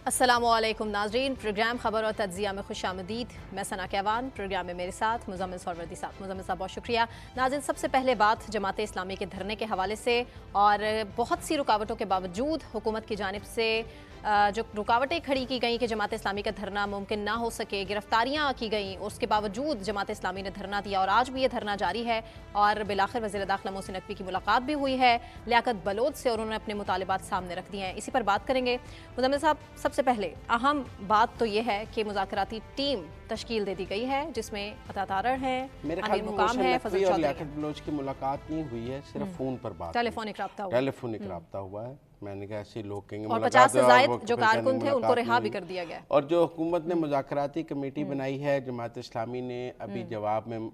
अस्सलामुअलैकुम नाज़रीन, प्रोग्राम खबर और तज्जिया में खुशामदीद। मैं सना कहवान, प्रोग्राम में मेरे साथ मुज़म्मिल सरवर्दी साहब। मुज़म्मिल साहब बहुत शुक्रिया। नाज़रीन, सबसे पहले बात जमात इस्लामी के धरने के हवाले से, और बहुत सी रुकावटों के बावजूद हुकूमत की जानिब से जो रुकावटें खड़ी की गई कि जमात इस्लामी का धरना मुमकिन ना हो सके, गिरफ्तारियाँ की गई, उसके बावजूद जमात इस्लामी ने धरना दिया और आज भी ये धरना जारी है। और बिलाखिर वज़ीर दाखिला मोहसिन नकवी की मुलाकात भी हुई है लियाकत बलोच से, और उन्होंने अपने मुतालिबात सामने रख दिए हैं। इसी पर बात करेंगे। मुज़म्मिल साहब, सबसे पहले अहम बात तो ये है कि मुज़ाकराती टीम तश्कील दे दी गई है जिसमें अतातारड़ हैं, अमीर मुकाम है, फजल चौधरी। लियाकत बलोच की मुलाकात नहीं हुई है, सिर्फ फोन पर बात, टेलीफोनिक रब्ता हुआ है। मैंने कहा ऐसे लोग कहेंगे, और 50 से ज़ायद जो कारकुन थे उनको रिहा भी कर दिया गया। और जो हुकूमत ने मुज़ाकराती कमेटी बनाई है, जमात इस्लामी ने अभी जवाब में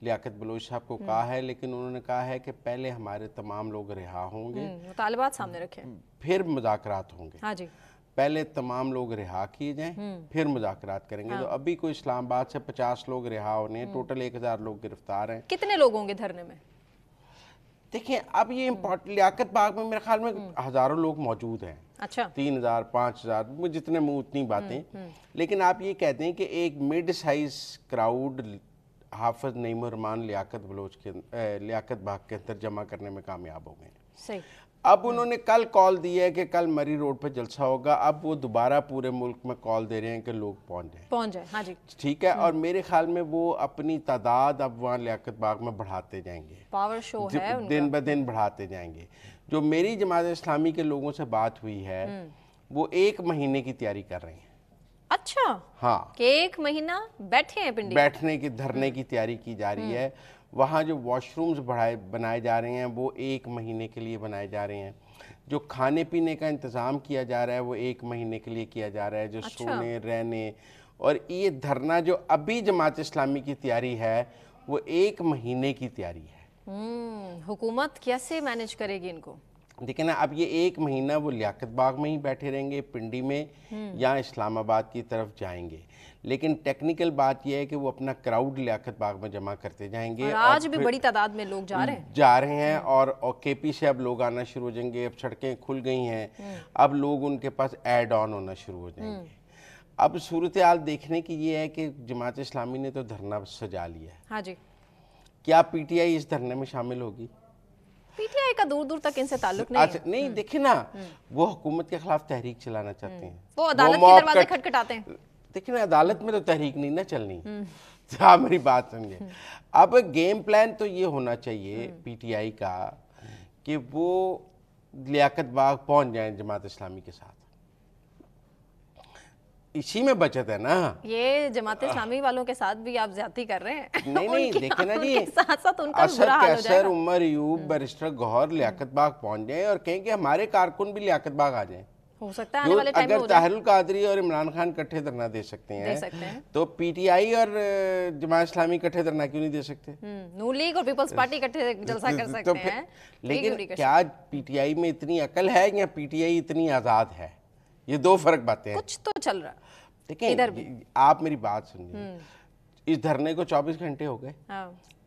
लियाकत बलोच साहब को कहा है, लेकिन उन्होंने कहा है कि पहले हमारे तमाम लोग रिहा होंगे, मुतालिबात सामने रखे, फिर मुज़ाकरात होंगे। हाँ जी, पहले तमाम लोग रिहा किए जाएं, फिर मुज़ाकरात करेंगे। हाँ। तो अभी कोई इस्लामाबाद से 50 लोग रिहा होने, टोटल 1000 लोग गिरफ्तार हैं। कितने लोग होंगे धरने में? देखिए, अब ये इम्पोर्टेंट, लियाकत बाग में मेरे ख्याल में हजारों लोग मौजूद हैं। अच्छा, 3000 5000 जितने मुंह उतनी बातें। लेकिन आप ये कहते हैं कि एक मिड साइज क्राउड हाफिज नईम रहमान लियाकत बाग के अंदर जमा करने में कामयाब हो गए। सही। अब उन्होंने कल कॉल दी है कि कल मरी रोड पे जलसा होगा। अब वो दोबारा पूरे मुल्क में कॉल दे रहे हैं कि लोग पहुंच जाए। हाँ जी, ठीक है। और मेरे ख्याल में वो अपनी तादाद अब वहाँ लियाकत बाग में बढ़ाते जाएंगे, पावर शो है उनका, दिन ब दिन बढ़ाते जाएंगे। जो मेरी जमात इस्लामी के लोगों से बात हुई है, वो 1 महीने की तैयारी कर रहे हैं। अच्छा, हाँ, कि 1 महीना बैठे हैं पिंडी, बैठने की, धरने की तैयारी की जा रही है। वहाँ जो वॉशरूम्स बनाए जा रहे हैं वो 1 महीने के लिए बनाए जा रहे हैं। जो खाने पीने का इंतज़ाम किया जा रहा है वो 1 महीने के लिए किया जा रहा है। जो सोने रहने, और ये धरना जो अभी जमात इस्लामी की तैयारी है वो 1 महीने की तैयारी है। हुकूमत कैसे मैनेज करेगी इनको? देखिए ना, अब ये 1 महीना वो लियाकत बाग में ही बैठे रहेंगे, पिंडी में या इस्लामाबाद की तरफ जाएंगे। लेकिन टेक्निकल बात यह है कि वो अपना क्राउड लियाकत बाग में जमा करते जाएंगे। और आज भी बड़ी तादाद में लोग जा रहे हैं और केपी से अब लोग आना शुरू हो जाएंगे। अब सड़कें खुल गई हैं, अब लोग उनके पास ऐड ऑन होना शुरू हो जाएंगे। अब सूरत हाल देखने की ये है कि जमात इस्लामी ने तो धरना सजा लिया है। हाँ जी। क्या पीटीआई इस धरने में शामिल होगी? पीटीआई का दूर दूर तक इनसे ताल्लुक नहीं है। नहीं, देखिए ना, वो हुकूमत के खिलाफ तहरीक चलाना चाहते हैं, वो अदालत के दरवाजे खटखटाते हैं। देखिए ना, अदालत में तो तहरीक नहीं ना चलनी। तो आप मेरी बात समझे। अब गेम प्लान तो ये होना चाहिए पीटीआई का कि वो लियाकत बाग पहुंच जाए जमात इस्लामी के साथ। इसी में बचत है ना। ये जमात इस्लामी वालों के साथ भी आप ज्यादती कर रहे हैं। नहीं, देखे ना जी, साथ साथ उनका असद कैसर, उमर यूब, बैरिस्टर गौहर लियाकत बाग पहुंच जाए और कहें कि हमारे कारकुन भी लियाकत बाग आ जाए। हो सकता है आने वाले टाइम में अगर ताहिरुल कादरी और इमरान खान इकट्ठे धरना दे सकते हैं तो पीटीआई और जमात इस्लामी इकट्ठे धरना क्यों नहीं दे सकते? नून लीग और पीपल्स पार्टी इकट्ठे जलसा कर सकते हैं। लेकिन क्या पीटीआई में इतनी अकल है या पीटीआई इतनी आजाद है? ये दो फर्क बातें हैं। कुछ तो चल रहा है। देखिए, आप मेरी बात सुनिए। इस धरने को 24 घंटे हो गए,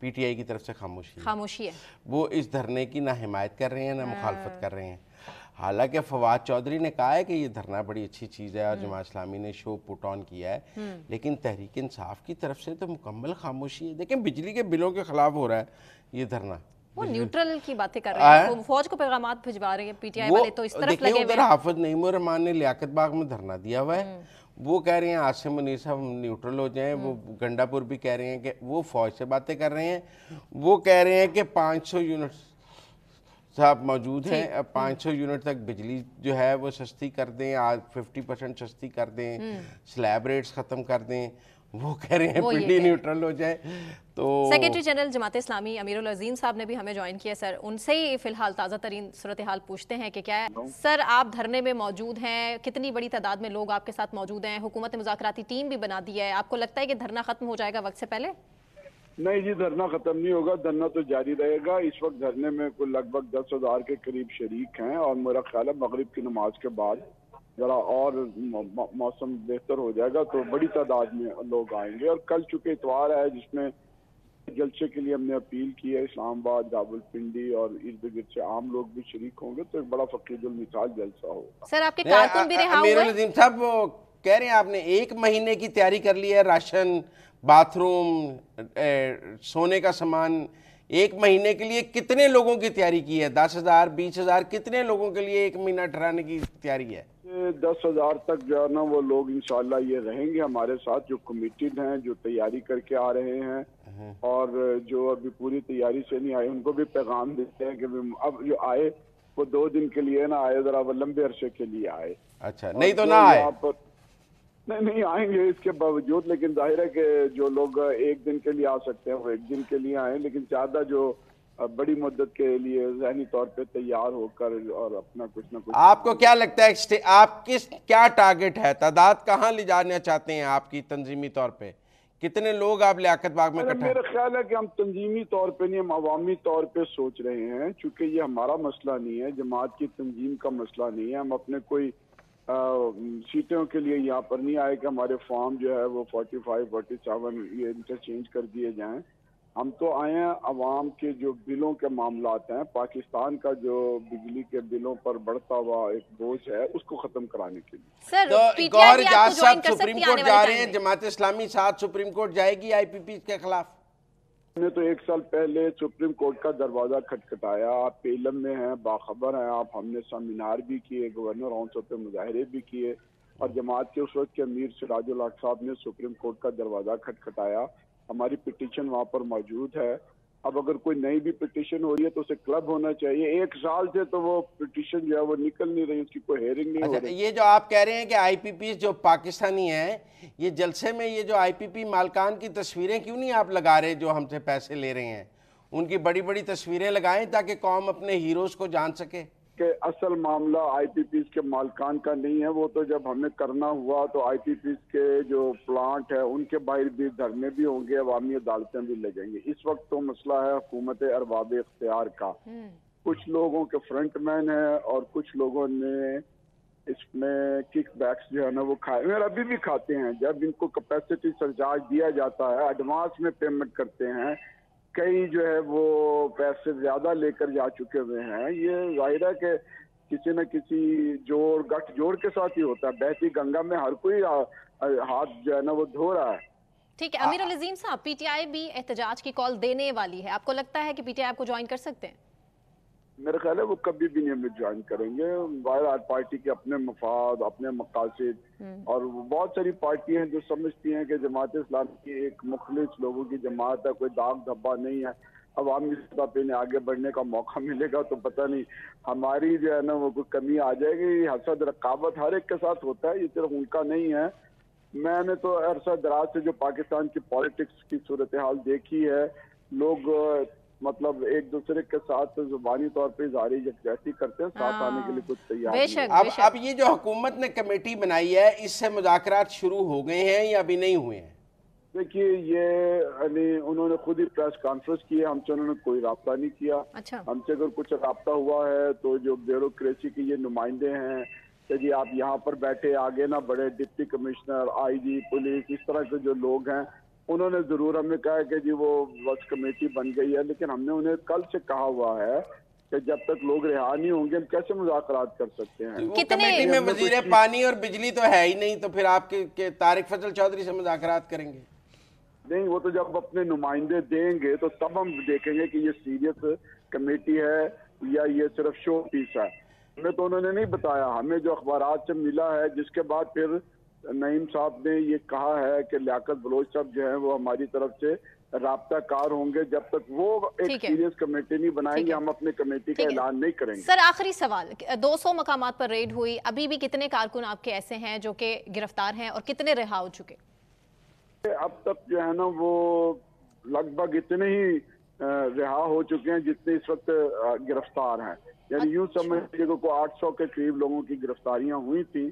पीटीआई की तरफ से खामोशी है। वो इस धरने की ना हिमायत कर रहे हैं ना मुखालफत कर रहे हैं। हालांकि फवाद चौधरी ने कहा है कि ये धरना बड़ी अच्छी चीज़ है और जमात इस्लामी ने शो पुट ऑन किया है, लेकिन तहरीक इंसाफ की तरफ से तो मुकम्मल खामोशी है। देखें, बिजली के बिलों के खिलाफ हो रहा है ये धरना। वो न्यूट्रल की बातें कर रहे हैं, वो फौज को पैगामात भिजवा रहे हैं। पीटीआई वाले तो इस तरफ लगे हुए हैं। हाफिज नईम रहमान ने लियाकत बाग में धरना दिया हुआ है। वो कह रहे हैं आसिम मुनीर साहब न्यूट्रल हो जाएं। वो गंडापुर भी कह रहे हैं कि वो फौज से बातें कर रहे हैं। वो कह रहे हैं कि 500 यूनिट साहब मौजूद हैं, 500 यूनिट तक बिजली जो है वो सस्ती कर दें, आज 50% सस्ती कर दें, स्लैब रेट्स ख़त्म कर दें। वो कह रहे हैं पिंडी न्यूट्रल हो जाए। तो सेक्रेटरी जनरल जमात इस्लामी अमीरुल अजीम साहब ने भी हमें ज्वाइन किया। सर, उनसे ही फिलहाल ताज़ा तरीन सूरत हाल पूछते हैं कि क्या है। सर, आप धरने में मौजूद हैं, कितनी बड़ी तादाद में लोग आपके साथ मौजूद हैं? हुकूमत ने मुज़ाकराती टीम भी बना दी है, आपको लगता है कि धरना खत्म हो जाएगा वक्त से पहले? नहीं जी, धरना खत्म नहीं होगा, धरना तो जारी रहेगा। इस वक्त धरने में कुल लगभग 10,000 के करीब शरीक हैं और मेरा ख्याल है मगरिब की नमाज के बाद जरा और मौसम बेहतर हो जाएगा तो बड़ी तादाद में लोग आएंगे। और कल चूंकि इतवार है जिसमें जलसे के लिए हमने अपील की है। इस्लामाबाद, रावलपिंडी और इर्द गिर्द से आम लोग भी शरीक होंगे तो एक बड़ा फकीदुल मिसाल जलसा होगा। सर आपके कारकुन भी रिहा हुए? अमीरुल साहब वो कह रहे हैं आपने 1 महीने की तैयारी कर ली है, राशन, बाथरूम, सोने का सामान, 1 महीने के लिए कितने लोगों की तैयारी की है? 10,000, 20,000, कितने लोगों के लिए 1 महीना ठहराने की तैयारी है? 10,000 तक जो है ना वो लोग इंशाल्लाह ये रहेंगे हमारे साथ, जो कमिटेड हैं, जो तैयारी करके आ रहे हैं, और जो अभी पूरी तैयारी से नहीं आए उनको भी पैगाम देते हैं कि अब जो आए वो 2 दिन के लिए ना आए, जरा वो लंबे अरसे के लिए आए। अच्छा, नहीं तो ना आए? नहीं आएंगे इसके बावजूद, लेकिन जाहिर है कि जो लोग 1 दिन के लिए आ सकते हैं वो 1 दिन के लिए आए, लेकिन ज्यादा जो बड़ी मुद्दत के लिए ज़हनी तौर पे तैयार होकर और अपना कुछ ना कुछ। आपको क्या लगता है आप क्या टारगेट है, तादाद कहाँ ले जाना चाहते हैं आपकी तंजीमी तौर पे? कितने लोग आप लियाकत बाग में इकट्ठा? मेरा ख्याल है कि हम तंजीमी तौर पे नहीं, हम अवामी तौर पे सोच रहे हैं, चूंकि ये हमारा मसला नहीं है, जमात की तंजीम का मसला नहीं है। हम अपने कोई सीटों के लिए यहाँ पर नहीं आए कि हमारे फॉर्म जो है वो 45, 47 ये इंटरचेंज कर दिए जाएं। हम तो आए हैं अवाम के जो बिलों के मामलात हैं, पाकिस्तान का जो बिजली के बिलों पर बढ़ता हुआ एक बोझ है उसको खत्म कराने के लिए। सर तो गौहर इजाज साहब सुप्रीम कोर्ट जा रहे हैं, जमात इस्लामी साथ सुप्रीम कोर्ट जाएगी आईपीपी के खिलाफ? हमने तो 1 साल पहले सुप्रीम कोर्ट का दरवाजा खटखटाया, आप पे इल्म में हैं, बाखबर हैं आप। हमने सेमिनार भी किए, गवर्नर हाउस पे मुजाहरे भी किए, और जमात के उस वक्त के अमीर सिराजुल हक साहब ने सुप्रीम कोर्ट का दरवाजा खटखटाया। हमारी पिटीशन वहाँ पर मौजूद है। अब अगर कोई नई भी पिटीशन हो रही है तो उसे क्लब होना चाहिए। 1 साल से तो वो पिटीशन जो है वो निकल नहीं रही, उसकी कोई हेयरिंग नहीं हो रही। ये जो आप कह रहे हैं कि आईपीपी जो पाकिस्तानी हैं, ये जलसे में ये जो आईपीपी मालकान की तस्वीरें क्यों नहीं आप लगा रहे जो हमसे पैसे ले रहे हैं? उनकी बड़ी बड़ी तस्वीरें लगाएं ताकि कौम अपने हीरोज को जान सके। कि असल मामला आईपीपी के मालकान का नहीं है, वो तो जब हमें करना हुआ तो आईपीपी के जो प्लांट है उनके बाहर भी धरने भी होंगे, अवामी अदालतें भी लगेंगी। इस वक्त तो मसला है हुकूमत अरबाब इख्तियार का। कुछ लोगों के फ्रंटमैन है और कुछ लोगों ने इसमें किक बैक्स जो है ना वो खाए, और अभी भी खाते हैं। जब इनको कैपेसिटी सरचार्ज दिया जाता है, एडवांस में पेमेंट करते हैं, कई जो है वो पैसे ज्यादा लेकर जा चुके हुए हैं। ये जाहिर है कि किसी न किसी जोड़ गठजोड़ के साथ ही होता है। बहती गंगा में हर कोई हाथ जो है ना वो धो रहा है। ठीक है अमीरुल अजीम साहब, पीटीआई भी एहतजाज की कॉल देने वाली है, आपको लगता है कि पीटीआई आपको ज्वाइन कर सकते हैं? मेरा ख्याल है वो कभी भी नहीं हमें ज्वाइन करेंगे। बाहर पार्टी के अपने मफाद, अपने मकासद, और बहुत सारी पार्टियां जो समझती हैं कि जमात इस्लामी की एक मुखलिस लोगों की जमात है, कोई दाग धब्बा नहीं है, अवामी सतह पे इन्हें आगे बढ़ने का मौका मिलेगा तो पता नहीं हमारी जो है ना वो कोई कमी आ जाएगी। हसद रकाबत हर एक के साथ होता है, ये सिर्फ उनका नहीं है। मैंने तो अरसा दराज से जो पाकिस्तान की पॉलिटिक्स की सूरत हाल देखी है, लोग मतलब एक दूसरे के साथ जुबानी तौर पे इज़हार यकजहती करते हैं, साथ आने के लिए कुछ तैयार नहीं। अब ये जो हुकूमत ने कमेटी बनाई है, इससे मुज़ाकरात शुरू हो गए हैं या अभी नहीं हुए हैं? देखिए ये उन्होंने खुद ही प्रेस कॉन्फ्रेंस की है, हमसे उन्होंने कोई राब्ता नहीं किया। अच्छा। हमसे अगर कुछ राब्ता हुआ है तो जो ब्यूरोक्रेसी के ये नुमाइंदे हैं कि जी आप यहाँ पर बैठे आगे ना बढ़े, डिप्टी कमिश्नर, आईजी, पुलिस, इस तरह के जो लोग हैं, उन्होंने जरूर हमें कहा है कि जी वो बस कमेटी बन गई है, लेकिन हमने उन्हें कल से कहा हुआ है कि जब तक लोग रिहा नहीं होंगे हम कैसे मुज़ाकरात कर सकते हैं। वो कमेटी में वजीर पानी और बिजली तो है ही नहीं, तो फिर आपके तारिक फजल चौधरी से मुज़ाकरात करेंगे? नहीं, वो तो जब अपने नुमाइंदे देंगे तो तब हम देखेंगे कि ये सीरियस कमेटी है या ये सिर्फ शो पीस है। हमें तो उन्होंने नहीं बताया, हमें जो अखबारात से मिला है, जिसके बाद फिर नईम साहब ने ये कहा है कि लियाकत बलोच साहब जो है वो हमारी तरफ से राब्ता कार होंगे। जब तक वो एक सीरियस कमेटी नहीं बनाएंगे हम अपने कमेटी का ऐलान नहीं करेंगे। सर आखिरी सवाल, 200 मकामात पर रेड हुई, अभी भी कितने कारकुन आपके ऐसे हैं जो कि गिरफ्तार हैं और कितने रिहा हो चुके? अब तक जो है ना वो लगभग इतने ही रिहा हो चुके हैं जितने इस वक्त गिरफ्तार हैं। यानी यूं समझिए को 800 के करीब लोगों की गिरफ्तारियां हुई थी,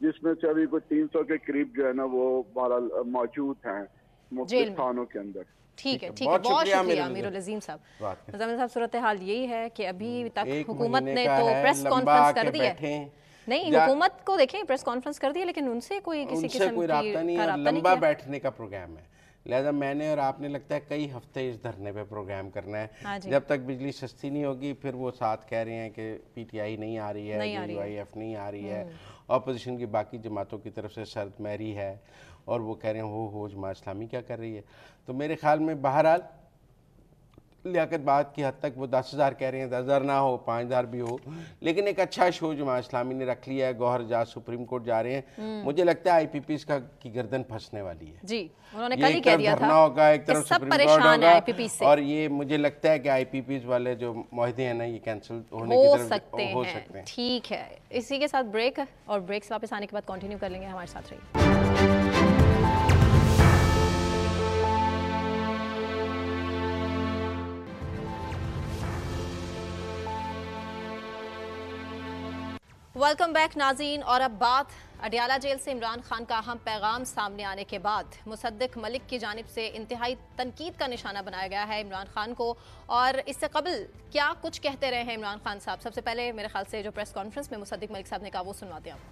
जिसमें से अभी कोई 300 के करीब जो है ना वो बहरहाल मौजूद हैं मुख्तलिफ थानों के अंदर। ठीक है, बहुत शुक्रिया अमीरुल अजीम साहब। मुज़म्मिल साहब, सूरत हाल यही है कि अभी तक हुकूमत ने तो प्रेस कॉन्फ्रेंस कर दी है, नहीं हुकूमत को देखें प्रेस कॉन्फ्रेंस कर दी है, लेकिन उनसे कोई किसी किस्म की कोई राब्ता नहीं है, लंबा बैठने का प्रोग्राम है। लिहाजा मैंने और आपने लगता है कई हफ्ते इस धरने पे प्रोग्राम करना है। हाँ जी। जब तक बिजली सस्ती नहीं होगी, फिर वो साथ कह रहे हैं कि पीटीआई नहीं आ रही है, यूआईएफ नहीं आ रही है, अपोजिशन की बाकी जमातों की तरफ से शर्त मैरी है, और वो कह रहे हैं हो जमात इस्लामी क्या कर रही है। तो मेरे ख्याल में बहरहाल लियाकत बात की हद तक वो 10,000 कह रहे हैं, 10,000 ना हो 5,000 भी हो, लेकिन एक अच्छा शो जमात इस्लामी ने रख लिया है। गौहर जाज सुप्रीम कोर्ट जा रहे हैं, मुझे लगता है आईपीपीस की गर्दन फंसने वाली है जी। उन्होंने कल ही कह दिया था होगा, एक तरफ सब सुप्रीम परेशान कोर्ट है आईपीपीस से, और ये मुझे लगता है कि आईपीपीस वाले जो मुआहदे हैं ना, ये कैंसिल होने की तरफ हो सकते हैं। ठीक है, इसी के साथ ब्रेक, और ब्रेक से वापस आने के बाद कंटिन्यू कर लेंगे। हमारे साथ रहिए। वेलकम बैक नाज़रीन। और अब बात अडयाला जेल से इमरान खान का अहम पैगाम सामने आने के बाद मुसद्दिक मलिक की जानिब से इंतहाई तनकीद का निशाना बनाया गया है इमरान खान को। और इससे कबल क्या कुछ कहते रहे हैं इमरान खान साहब, सबसे पहले मेरे ख्याल से जो प्रेस कॉन्फ्रेंस में मुसद्दिक मलिक साहब ने कहा वो सुनवाते हैं आपको।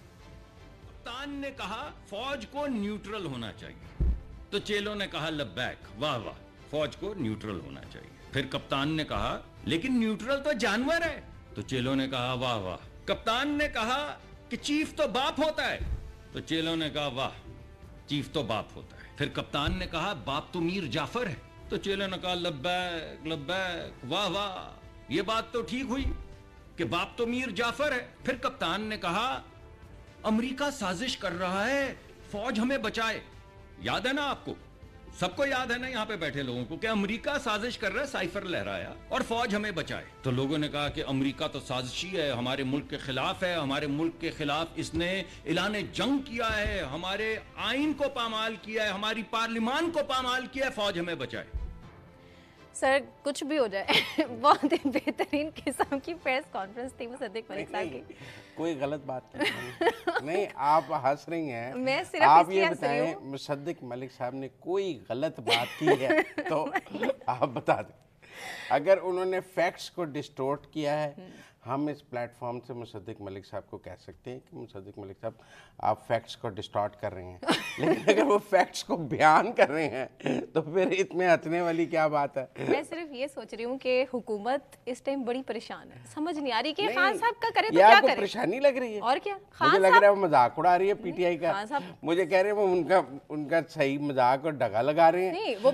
कप्तान ने कहा फौज को न्यूट्रल होना चाहिए, तो चेलों ने कहा लब्बैक, वाह वाह, फौज को न्यूट्रल होना चाहिए। फिर कप्तान ने कहा लेकिन न्यूट्रल तो जानवर है, तो चेलों ने कहा वाह वाह। कप्तान ने कहा कि चीफ तो बाप होता है, तो चेलों ने कहा वाह, चीफ तो बाप होता है। फिर कप्तान ने कहा बाप तो मीर जाफर है, तो चेलों ने कहा लब्बैक लब्बैक, वाह वाह, ये बात तो ठीक हुई कि बाप तो मीर जाफर है। फिर कप्तान ने कहा अमेरिका साजिश कर रहा है, फौज हमें बचाए। याद है ना आपको, सबको याद है ना यहाँ पे बैठे लोगों को, कि अमेरिका साजिश कर रहा है, साइफर लहराया, और फौज हमें बचाए। तो लोगों ने कहा कि अमेरिका तो साजिशी है, हमारे मुल्क के खिलाफ है, हमारे मुल्क के खिलाफ इसने ऐलान जंग किया है, हमारे आइन को पामाल किया है, हमारी पार्लिमान को पामाल किया है, फौज हमें बचाए। सर कुछ भी हो जाए बहुत ही बेहतरीन किस्म की प्रेस कॉन्फ्रेंस थी मुसद्दिक मलिक साहब की। कोई गलत बात नहीं, आप हंस रही हैं, मैं सिर्फ आप ये बताएं मुसद्दिक मलिक साहब ने कोई गलत बात की है तो आप बता दें। अगर उन्होंने फैक्ट्स को डिस्टोर्ट किया है, हम इस प्लेटफॉर्म से मुसद्दिक मलिक साहब को कह सकते हैं कि मुसद्दिक मलिक साहब आप फैक्ट्स को डिस्टॉर्ट कर रहे हैं, लेकिन अगर वो फैक्ट्स को बयान कर रहे हैं तो फिर इसमें हंसने वाली क्या बात है। मैं सिर्फ ये सोच रही हूँ कि हुकूमत इस टाइम बड़ी परेशान है, समझ नहीं आ रही कि खान साहब का करे तो क्या करे। परेशानी लग रही है और क्या, मुझे लग रहा है वो मजाक उड़ा रही है पीटीआई का। मुझे कह रहे हैं वो उनका सही मजाक और डगा लगा रहे हैं। नहीं, वो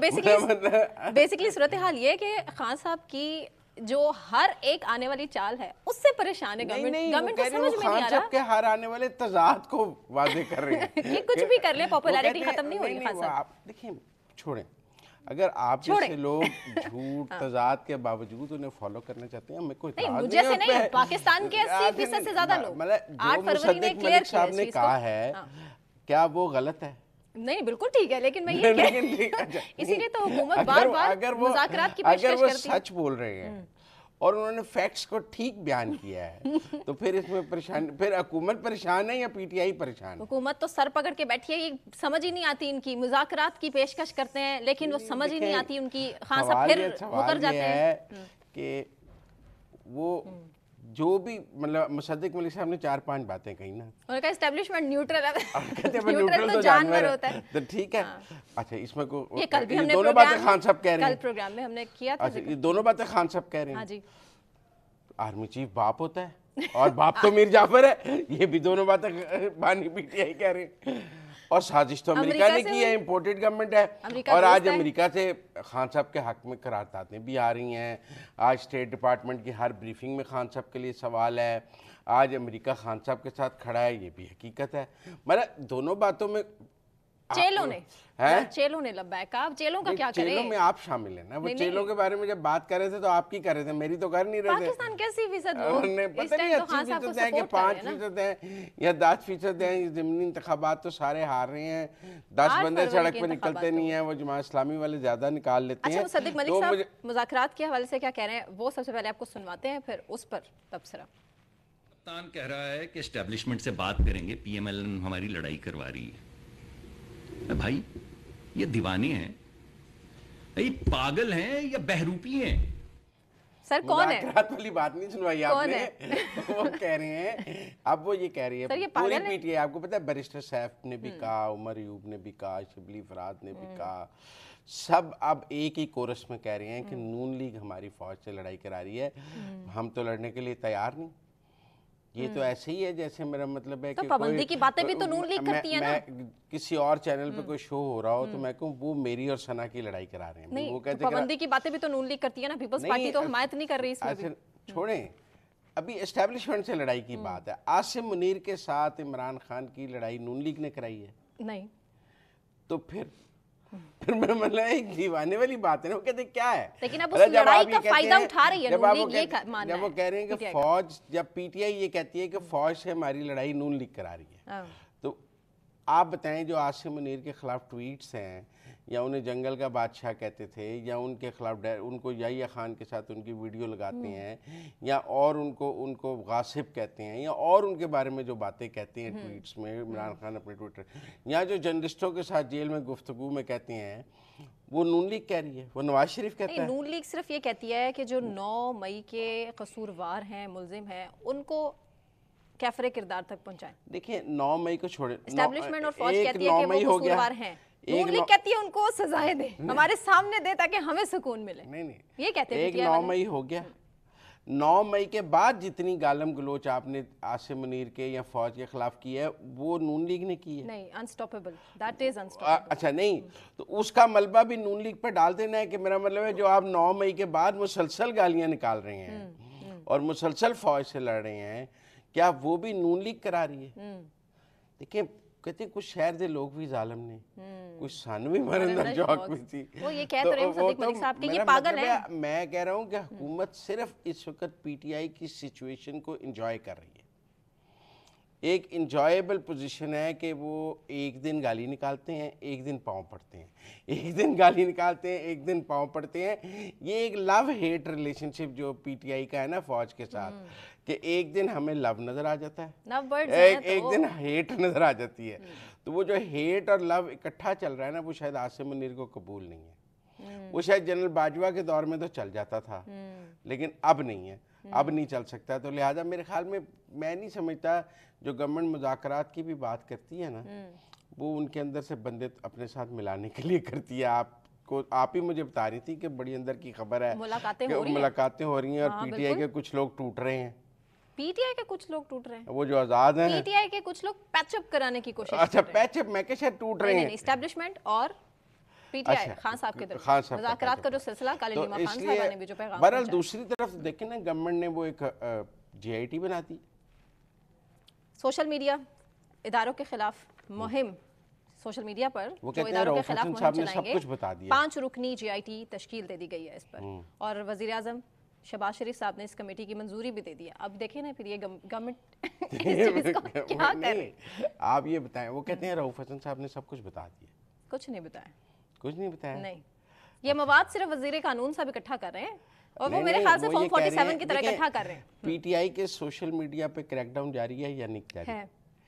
बेसिकली सूरत हाल ये है कि खान साहब की जो हर एक आने वाली चाल है उससे परेशान है गवर्नमेंट को समझ में नहीं आ रहा। के हर आने वाले तजाद को वादे कर रहे हैं कि कुछ भी कर ले, पॉपुलैरिटी खत्म नहीं हो रही। खान साहब आप देखिए, छोड़ें, अगर आप जैसे लोग झूठ तजाद के बावजूद उन्हें फॉलो करना चाहते हैं, हमें कोई नहीं, मुझे से नहीं, पाकिस्तान के 80% से ज्यादा लोग। मतलब 8 फरवरी में क्लियर साहब ने कहा है, क्या वो गलत है? नहीं, बिल्कुल ठीक है, लेकिन मैं ये इसीलिए तो हुकूमत बार-बार मुज़ाकरात की पेशकश करती है। अगर वो सच बोल रहे हैं और उन्होंने फैक्ट्स को ठीक बयान किया है तो फिर इसमें परेशानी, फिर हुकूमत परेशान है या पीटीआई परेशान है? हुकूमत तो सर पकड़ के बैठी है, ये समझ ही नहीं आती इनकी। मुज़ाकरात की पेशकश करते हैं लेकिन वो समझ ही नहीं आती उनकी। खान साहब फिर मुकर जाते हैं कि वो जो भी, मतलब मुसद्दिक मलिक साहब ने 4-5 बातें कही ना, उन्होंने कहा एस्टैब्लिशमेंट न्यूट्रल है, न्यूट्रल तो जानवर होता है, तो ठीक है। अच्छा, इसमें को ये कल भी हमने दोनों बातें खान साहब कह रहे हैं, कल प्रोग्राम में हमने किया था। अच्छा, ये दोनों बातें खान साहब कह रहे हैं। हाँ जी, आर्मी चीफ बाप होता है और बाप तो मीर जाफर है, ये भी दोनों बातें बानी पीटीआई कह रहे हैं। और साजिश तो अमेरिका ने की है, इम्पोर्टेड गवर्नमेंट है, और आज अमेरिका से खान साहब के हक में करारदादें भी आ रही हैं। आज स्टेट डिपार्टमेंट की हर ब्रीफिंग में खान साहब के लिए सवाल है। आज अमेरिका खान साहब के साथ खड़ा है, ये भी हकीकत है। मतलब दोनों बातों में चेलों ने लब्बैक, आप चेलों का क्या करें? चेलों में आप शामिल हैं ना। वो चेलों के बारे में जब बात कर रहे थे तो आप की कर रहे थे, मेरी तो कर नहीं रहे थे। पाकिस्तान कैसी फीसद पता नहीं 80% है कि 5% है या 10% है। ज़मीनी इंतखाबात तो सारे हार रहे हैं, 10 बंदे सड़क पे निकलते नहीं है, वो जमात इस्लामी वाले ज्यादा निकाल लेते हैं। मुसद्दिक मलिक साहब मुज़ाकरात के हवाले से क्या कह रहे हैं वो सबसे पहले आपको सुनवाते हैं, फिर उस पर तबसरा। कप्तान कह रहा है कि एस्टेब्लिशमेंट से बात करेंगे, पीएमएल हमारी लड़ाई करवा रही है। भाई ये दीवाने हैं, ये पागल हैं या बहरूपी हैं? सर कौन है? मुज़ाकरात वाली बात नहीं सुनवाई कौन आपने। वो कह रहे हैं, अब वो ये कह रही है सर, ये पूरी पागल है? पीटीआई, आपको पता है बैरिस्टर सैफ ने भी कहा, उमर अयूब ने भी कहा, शिबली फराद ने भी कहा, सब अब एक ही कोरस में कह रहे हैं कि नून लीग हमारी फौज से लड़ाई करा रही है, हम तो लड़ने के लिए तैयार नहीं। ये तो ऐसे ही है जैसे मेरा मतलब है तो कि पाबंदी की बातें भी तो नून लीग करती है ना। मैं किसी और चैनल पे कोई शो हो रहा हो तो मैं कहूँ वो मेरी और सना की लड़ाई करा रहे हैं, नहीं, वो तो कहते पाबंदी की बातें भी तो नून लीग करती है ना। पीपल्स पार्टी तो हिमायत नहीं कर रही इसमें भी। अच्छा छोड़ें, अभी एस्टेब्लिशमेंट से लड़ाई की बात है। आसिम मुनीर के साथ इमरान खान की लड़ाई नून लीग ने कराई है? नहीं, तो फिर मैं मतलब एक दीवाने वाली बात है ना। वो कहते क्या है, लेकिन अब उस मतलब जब लड़ाई आप ये का कहते फायदा हैं- उठा रही है जब नून आप लीग, वो ये कहते- मानना जब वो है कह रहे हैं कि PTI का। फौज, जब पीटीआई ये कहती है कि फौज से हमारी लड़ाई नून लीग करा रही है, हाँ। तो आप बताएं जो आसिम मुनीर के खिलाफ ट्वीट्स हैं, या उन्हें जंगल का बादशाह कहते थे, या उनके खिलाफ उनको याहिया खान के साथ उनकी वीडियो लगाते हैं, या और उनको गासिब कहते हैं, या और उनके बारे में जो बातें कहते हैं ट्वीट्स में इमरान खान अपने ट्विटर, या जो जर्नलिस्टों के साथ जेल में गुफ्तगू में कहते हैं, वो नून लीग कह रही है, वो नवाज शरीफ कहता नहीं, है। नून लीग सिर्फ ये कहती है कि जो 9 मई के कसूरवार हैं, मुलजिम हैं, उनको कैफरे किरदार तक पहुंचाएं। देखिए 9 मई को छोड़े, एस्टैब्लिशमेंट और फौज एक कहती है 9 कि मई वो हो गया, कसूरवार हैं, एक नून लीग नौ- कहती है उनको सजाएं दे, हमारे सामने दे ताकि हमें सुकून मिले। नहीं ये कहते हैं एक PTI 9 वाले। मई हो गया। 9 मई के बाद जितनी गालम गलोच आपने आसिम मुनीर के या फौज के खिलाफ की है, वो नून लीग ने की है। नहीं, अनस्टॉपेबल, दैट इज अनस्टॉपेबल। अच्छा नहीं, तो उसका मलबा भी नून लीग पे डाल देना है कि मेरा मतलब है जो आप 9 मई के बाद मुसलसल गालियां निकाल रहे हैं और मुसलसल फौज से लड़ रहे हैं, क्या वो भी नून लीग करा रही है? देखिए कहते कुछ शहर के लोग भी जालिम ने, कुछ सन भी मरंदर जौक भी थी। वो ये कह तो रहे हैं वो सदीक मलिक साहब कि ये मेरा पागल मतलब है। मैं कह रहा हूँ कि हुकूमत सिर्फ इस वक्त पीटीआई की सिचुएशन को एंजॉय कर रही है। एक इंजॉयबल पोजीशन है कि वो एक दिन गाली निकालते हैं, एक दिन पाँव पड़ते हैं, एक दिन गाली निकालते हैं, एक दिन पाँव पड़ते हैं। ये एक लव हेट रिलेशनशिप जो पीटीआई का है ना फौज के साथ, कि एक दिन हमें लव नजर आ जाता है, लव बर्ड्स एक दिन हेट नजर आ जाती है। तो वो जो हेट और लव इकट्ठा चल रहा है ना, वो शायद आसिम मुनीर को कबूल नहीं है। वो शायद जनरल बाजवा के दौर में तो चल जाता था, लेकिन अब नहीं है, अब नहीं चल सकता। तो लिहाजा मेरे ख्याल में मैं नहीं समझता जो गवर्नमेंट मुज़ाकरात की भी बात करती है ना, वो उनके अंदर से बंदे अपने साथ मिलाने के लिए करती है। आप ही मुझे बता रही थी कि बड़ी अंदर की खबर है, मुलाकातें कि हो रही हैं। मुलाकातें हो रही हैं और हाँ, पीटीआई के कुछ लोग टूट रहे हैं। पीटीआई के कुछ लोग टूट रहे हैं, वो जो आज़ाद हैं, पीटीआई के कुछ लोग पैचअप कराने की कोशिश अच्छा कर रहे हैं। पैचअप मैं क्या शायद टूट रहे नहीं, हैं। नहीं, एस्टैब्लिशमेंट और पीटीआई अच्छा, खान साहब के खान साहब का मुज़ाकरात का जो सिलसिला काली तो नीमा खान इसलिए साहब ने भी जो पैगाम बहरहाल पहुंचाया। दूसरी तरफ देखें ना, गवर्नमेंट ने वो एक जीआईटी बना दी। सोशल मीडिया इदारों के खिलाफ मुहिम, सोशल मीडिया पर वो जो कहते हैं इदारों के रऊफ खिलाफ हसन मुहिम साहब ने सब चलाएंगे, कुछ बता दिया। 5 रुकनी जीआईटी तश्कील दे दी गई है इस पर, और वजीर आजम शहबाज शरीफ साहब ने इस कमेटी की मंजूरी भी दे दी है। अब देखें ना फिर ये गवर्नमेंट क्या कर रही है। आप ये बताएं, वो कहते हैं रऊफ हसन साहब ने सब कुछ बता दिया। कुछ नहीं बताया, कुछ नहीं बताया। नहीं, ये मवाद सिर्फ वजीर कानून साहब इकट्ठा कर रहे हैं और वो नहीं, मेरे नहीं, ख्याल से वो फॉर्म ये कह रहे 47 हैं, की तरह देखिए, इकट्ठा कर रहे हैं। पीटीआई के सोशल मीडिया पे क्रैकडाउन जारी है या नहीं जारी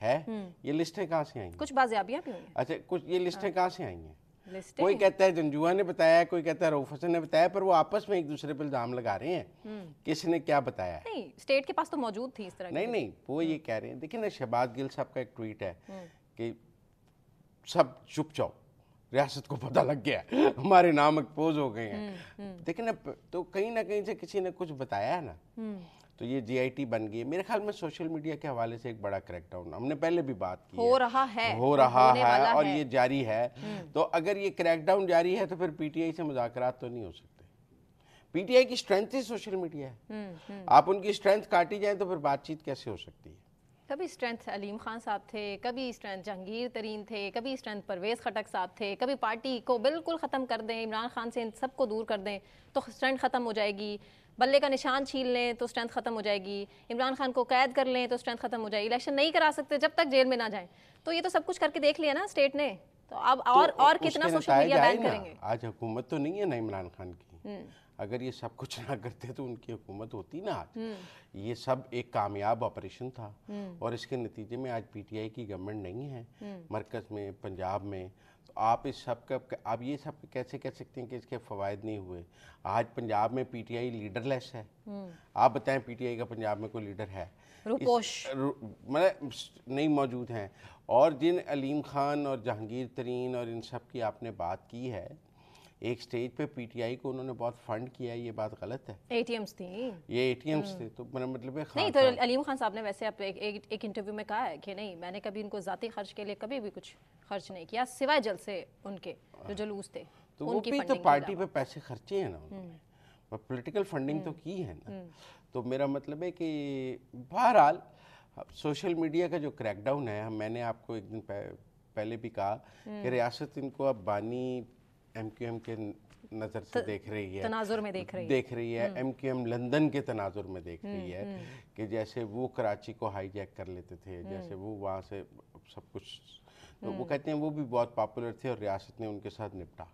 है? ये लिस्टें कहाँ से आई हैं? कुछ बाजियाबियां भी हुई हैं, अच्छा, कुछ ये लिस्टें कहाँ से आई हैं? लिस्टें कोई कहता है जंजुआ ने बताया, कोई कहता है रऊफ हसन ने बताया, पर वो आपस में एक दूसरे पर इल्जाम लगा रहे हैं किसने क्या बताया है। नहीं, स्टेट के पास तो मौजूद थी इस तरह की। नहीं, वो ये कह रहे हैं, देखिए ना शहबाज गिल साहब का एक ट्वीट है कि सब चुप जाओ, रियासत को पता लग गया, हमारे नाम एक्सपोज हो गए हैं। देखिए ना, तो कहीं ना कहीं से किसी ने कुछ बताया है ना, तो ये जीआईटी बन गई है। मेरे ख्याल में सोशल मीडिया के हवाले से एक बड़ा क्रैकडाउन हमने पहले भी बात की हो रहा है, हो रहा होने वाला है और है। ये जारी है। तो अगर ये क्रैकडाउन जारी है तो फिर पीटीआई से मुज़ाकरात तो नहीं हो सकते। पीटीआई की स्ट्रेंथ ही सोशल मीडिया है। आप उनकी स्ट्रेंथ काटी जाए तो फिर बातचीत कैसे हो सकती है? कभी स्ट्रेंथ अलीम खान साहब थे, कभी स्ट्रेंथ जहांगीर तरीन थे, कभी स्ट्रेंथ परवेज़ खटक साहब थे, कभी पार्टी को बिल्कुल ख़त्म कर दें, इमरान खान से इन सबको दूर कर दें तो स्ट्रेंथ ख़त्म हो जाएगी, बल्ले का निशान छीन लें तो स्ट्रेंथ ख़त्म हो जाएगी, इमरान खान को कैद कर लें तो स्ट्रेंथ ख़त्म हो जाएगी, इलेक्शन नहीं करा सकते जब तक जेल में ना जाएं। तो ये तो सब कुछ करके देख लिया ना स्टेट ने, तो अब और कितना उसके सोशल मीडिया नतायज बैन आए ना। करेंगे? आज हुकूमत तो नहीं है ना इमरान खान की, अगर ये सब कुछ ना करते तो उनकी हुकूमत होती ना आज। ये सब एक कामयाब ऑपरेशन था और इसके नतीजे में आज पीटीआई की गवर्नमेंट नहीं है मरकज में, पंजाब में। तो आप इस सब का आप ये सब कैसे कह सकते हैं कि इसके फ़वाइद नहीं हुए? आज पंजाब में पीटीआई लीडरलेस है। आप बताएं पीटीआई का पंजाब में कोई लीडर है? मतलब नहीं मौजूद हैं। और जिन अलीम खान और जहांगीर तरीन और इन सब की आपने बात की है, एक स्टेज पे पीटीआई को उन्होंने बहुत फंड किया, ये बात गलत है। एटीएम्स थी, ये एटीएम्स थे, तो मेरा मतलब है नहीं। तो अलीम खान साहब ने वैसे एक इंटरव्यू में कहा है कि नहीं, मैंने कभी इनको जाती खर्च के लिए कभी भी कुछ खर्च नहीं किया, सिवाय जलसे उनके जो जुलूस थे तो वो भी तो पार्टी पे पैसे खर्चे हैं ना उन्होंने, पॉलिटिकल फंडिंग तो की है ना। तो मेरा मतलब है कि बहरहाल सोशल मीडिया का जो क्रैकडाउन है, मैंने आपको एक दिन पहले भी कहा कि रियासत इनको अब बानी एमक्यूएम के नज़र से देख रही है, तनाजुर में देख रही है। एमक्यूएम लंदन के तनाजुर में देख रही है कि जैसे वो कराची को हाईजैक कर लेते थे, जैसे वो वहाँ से सब कुछ, तो वो कहते हैं वो भी बहुत पॉपुलर थे और रियासत ने उनके साथ निपटा।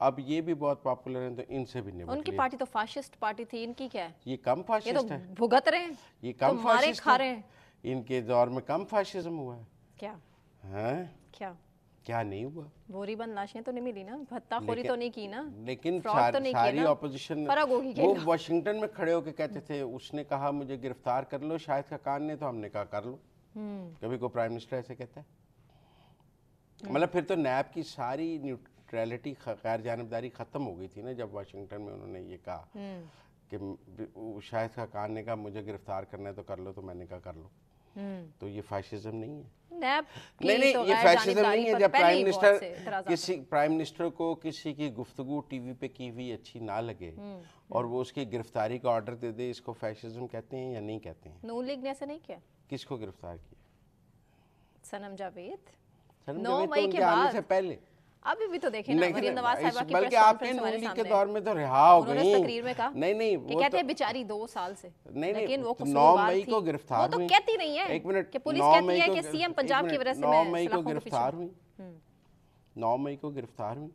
अब ये भी बहुत पॉपुलर हैं तो इनसे भी निपट। उनकी पार्टी तो फाशिस्ट पार्टी थी, इनकी क्या है? ये कम फाशिस्ट है, भुगत रहे हैं, ये कम तो मारे खा रहे हैं। इनके दौर में कम फाशिज्म हुआ है क्या? हैं? क्या नहीं हुआ? बोरी बंद लाशें तो नहीं मिली ना, भत्ताखोरी तो नहीं की ना, लेकिन तो सारी ऑपोजिशन वो वाशिंगटन में खड़े होकर कहते थे, उसने कहा मुझे गिरफ्तार कर लो शाहिद खाकान ने, तो हमने कहा कर लो। कभी कोई प्राइम मिनिस्टर ऐसे कहता है? मतलब फिर तो नैब की सारी न्यूट्रलिटी गैर जानबदारी खत्म हो गई थी ना जब वाशिंगटन में उन्होंने ये कहा कि शाहिद खाकान ने कहा मुझे गिरफ्तार करना है तो कर लो, तो मैंने कहा कर लो। तो ये फाशिज्म नहीं है। नहीं, ये फैशिज्म नहीं है जब प्राइम मिनिस्टर को किसी की गुफ्तगू टीवी पे की हुई अच्छी ना लगे और वो उसकी गिरफ्तारी का ऑर्डर दे दे, इसको फैशिज्म कहते हैं या नहीं कहते हैं? नून लीग ने ऐसा नहीं किया। किसको गिरफ्तार किया? सनम जावेद। 9 मई के बाद से पहले अभी भी तो देखे ना, मरियम नवाज साहिबा की बल्कि आपके नून लीग के दौर में तो रिहा हो गई। उन्होंने तकरीर में कहा नहीं वो कहते हैं बेचारी 2 साल से, लेकिन वो 9 मई को गिरफ्तार हुई। वो तो कहती नहीं है, एक मिनट, कि पुलिस कहती है कि सीएम पंजाब की वजह से 9 मई को गिरफ्तार हुई। 9 मई को गिरफ्तार हुई।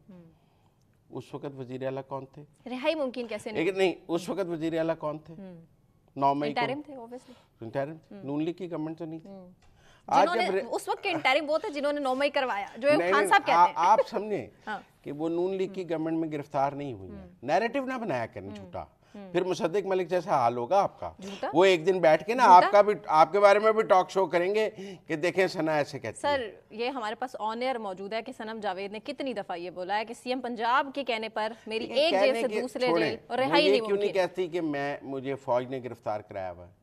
उस वक्त वजीर आला कौन थे? रिहाई मुमकिन कैसे नहीं? उस वक्त वजीर आला कौन थे? 9 मई को इंटरिम थे, ऑब्वियसली इंटरिम, नून लीग की गवर्नमेंट तो नहीं थी। जिन्होंने उस वक्त के इंटरिम वो थे जिन्होंने 9 मई करवाया, जो खान साहब कहते हैं। आप समझे कि वो नून लीग की गवर्नमेंट में गिरफ्तार नहीं हुई है। नैरेटिव ना बनाया करें झूठा, फिर मुसद्दिक मलिक जैसा हाल होगा आपका। वो एक दिन बैठ के ना आपका भी, आपके बारे में भी टॉक शो करेंगे कि देखें सना ऐसे कहती है। सर ये हमारे पास ऑन एयर मौजूद है कि सनम जावेद ने कितनी दफा ये बोला है कि सीएम पंजाब के कहने पर मेरी एक जेल से दूसरे जेल और रिहाई नहीं क्यों नहीं कहती कि मुझे फौज ने गिरफ्तार कराया हुआ है?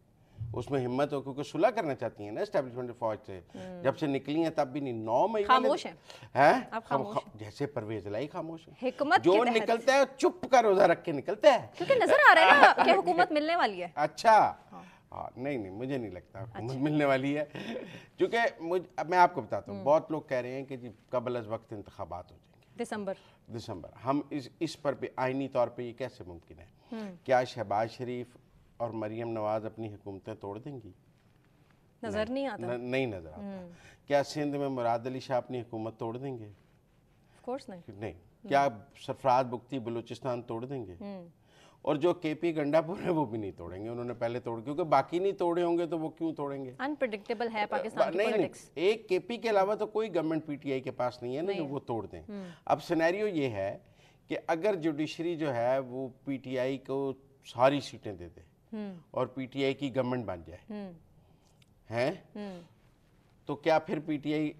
उसमें हिम्मत हो, क्योंकि सुलह करना चाहती हैं ना एस्टेब्लिशमेंट फौज से। जब से निकली हैं तब भी नहीं। 9 मई खामोश हैं, जैसे परवेज लाई खामोश है। हिकमत जो निकलता है चुप का रोजा रख के निकलता है, क्योंकि नजर आ रहा है ना कि हुकूमत मिलने वाली है। अच्छा नहीं मुझे नहीं लगता हुकूमत मिलने वाली है, क्योंकि मैं आपको बताता हूँ, बहुत लोग कह रहे हैं कि जी कबल अज़ वक्त इंतखाबात हो जाएंगे दिसंबर। हम इस पर भी आईनी तौर पर ये कैसे मुमकिन है? क्या शहबाज शरीफ और मरियम नवाज अपनी हुकूमतें तोड़ देंगी? नजर नहीं आता। नहीं नजर आता। क्या सिंध में मुराद अली शाह अपनी हुकूमत तोड़ देंगे? ऑफ कोर्स नहीं। क्या सरफराज बुख्ती बलूचिस्तान तोड़ देंगे? और जो केपी गंडापुर है वो भी नहीं तोड़ेंगे, उन्होंने पहले तोड़, क्योंकि बाकी नहीं तोड़े होंगे तो वो क्यों तोड़ेंगे? अनप्रेडिक्टेबल है पाकिस्तान की पॉलिटिक्स। एक केपी के अलावा तो कोई गवर्नमेंट पीटीआई के पास नहीं है ना जो वो तोड़ दें। अब सिनेरियो ये है कि अगर जुडिशरी जो है वो पीटीआई को सारी सीटें दे दे और पीटीआई की गवर्नमेंट बन जाए हैं, तो क्या फिर पीटीआई